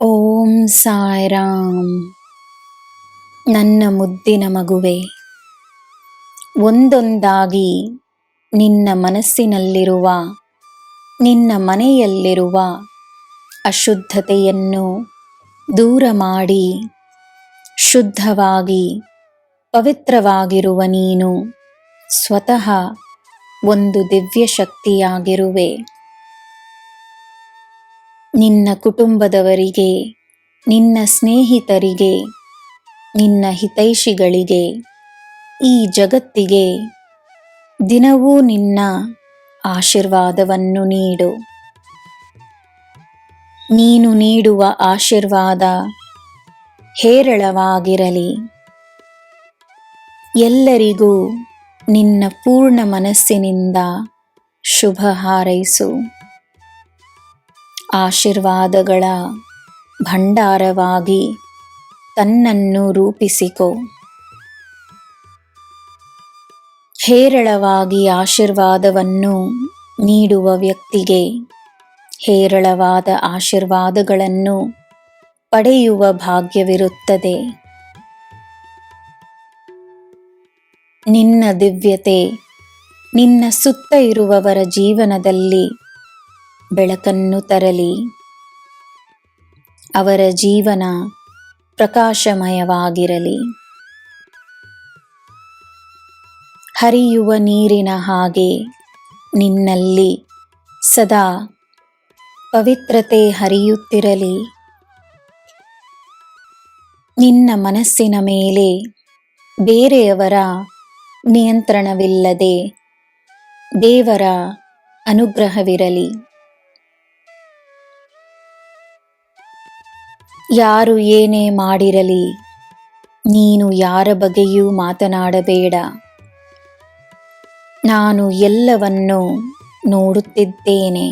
ಓಂ ಸಾಯಿರಾಮ್. ನನ್ನ ಮುದ್ದಿನ ಮಗುವೆ, ಒಂದೊಂದಾಗಿ ನಿನ್ನ ಮನಸ್ಸಿನಲ್ಲಿರುವ, ನಿನ್ನ ಮನೆಯಲ್ಲಿರುವ ಅಶುದ್ಧತೆಯನ್ನು ದೂರ ಮಾಡಿ ಶುದ್ಧವಾಗಿ ಪವಿತ್ರವಾಗಿರುವ ನೀನು ಸ್ವತಃ ಒಂದು ದಿವ್ಯ ಶಕ್ತಿಯಾಗಿರುವೆ. ನಿನ್ನ ಕುಟುಂಬದವರಿಗೆ, ನಿನ್ನ ಸ್ನೇಹಿತರಿಗೆ, ನಿನ್ನ ಹಿತೈಷಿಗಳಿಗೆ, ಈ ಜಗತ್ತಿಗೆ ದಿನವೂ ನಿನ್ನ ಆಶೀರ್ವಾದವನ್ನು ನೀಡು. ನೀನು ನೀಡುವ ಆಶೀರ್ವಾದ ಹೇರಳವಾಗಿರಲಿ. ಎಲ್ಲರಿಗೂ ನಿನ್ನ ಪೂರ್ಣ ಮನಸ್ಸಿನಿಂದ ಶುಭ ಹಾರೈಸು. ಆಶೀರ್ವಾದಗಳ ಭಂಡಾರವಾಗಿ ತನ್ನನ್ನು ರೂಪಿಸಿಕೊ. ಹೇರಳವಾಗಿ ಆಶೀರ್ವಾದವನ್ನು ನೀಡುವ ವ್ಯಕ್ತಿಗೆ ಹೇರಳವಾದ ಆಶೀರ್ವಾದಗಳನ್ನು ಪಡೆಯುವ ಭಾಗ್ಯವಿರುತ್ತದೆ. ನಿನ್ನ ದಿವ್ಯತೆ ನಿನ್ನ ಸುತ್ತ ಇರುವವರ ಜೀವನದಲ್ಲಿ ಬೆಳಕನ್ನು ತರಲಿ. ಅವರ ಜೀವನ ಪ್ರಕಾಶಮಯವಾಗಿರಲಿ. ಹರಿಯುವ ನೀರಿನ ಹಾಗೆ ನಿನ್ನಲ್ಲಿ ಸದಾ ಪವಿತ್ರತೆ ಹರಿಯುತ್ತಿರಲಿ. ನಿನ್ನ ಮನಸ್ಸಿನ ಮೇಲೆ ಬೇರೆಯವರ ನಿಯಂತ್ರಣವಿಲ್ಲದೆ ದೇವರ ಅನುಗ್ರಹವಿರಲಿ. ಯಾರು ಏನೇ ಮಾಡಿರಲಿ, ನೀನು ಯಾರ ಬಗ್ಗೆಯೂ ಮಾತನಾಡಬೇಡ. ನಾನು ಎಲ್ಲವನ್ನೂ ನೋಡುತ್ತಿದ್ದೇನೆ.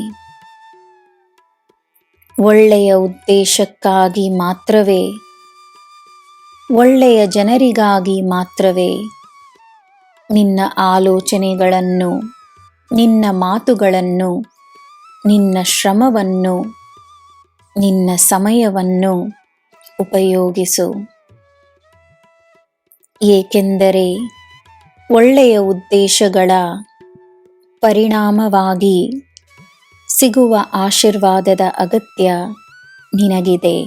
ಒಳ್ಳೆಯ ಉದ್ದೇಶಕ್ಕಾಗಿ ಮಾತ್ರವೇ, ಒಳ್ಳೆಯ ಜನರಿಗಾಗಿ ಮಾತ್ರವೇ ನಿನ್ನ ಆಲೋಚನೆಗಳನ್ನು, ನಿನ್ನ ಮಾತುಗಳನ್ನು, ನಿನ್ನ ಶ್ರಮವನ್ನು, ನಿನ್ನ ಸಮಯವನ್ನು ಉಪಯೋಗಿಸು. ಏಕೆಂದರೆ ಒಳ್ಳೆಯ ಉದ್ದೇಶಗಳ ಪರಿಣಾಮವಾಗಿ ಸಿಗುವ ಆಶೀರ್ವಾದದ ಅಗತ್ಯ ನಿನಗಿದೆ.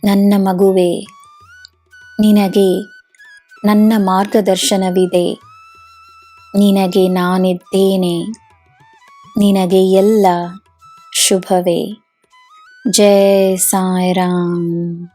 ನನ್ನ ಮಗುವೆ, ನಿನಗೆ ನನ್ನ ಮಾರ್ಗದರ್ಶನವಿದೆ. ನಿನಗೆ ನಾನಿದ್ದೇನೆ. ನಿನಗೆ ಎಲ್ಲ ಶುಭವೇ. ಜೈ ಸಾಯಿರಾಮ್.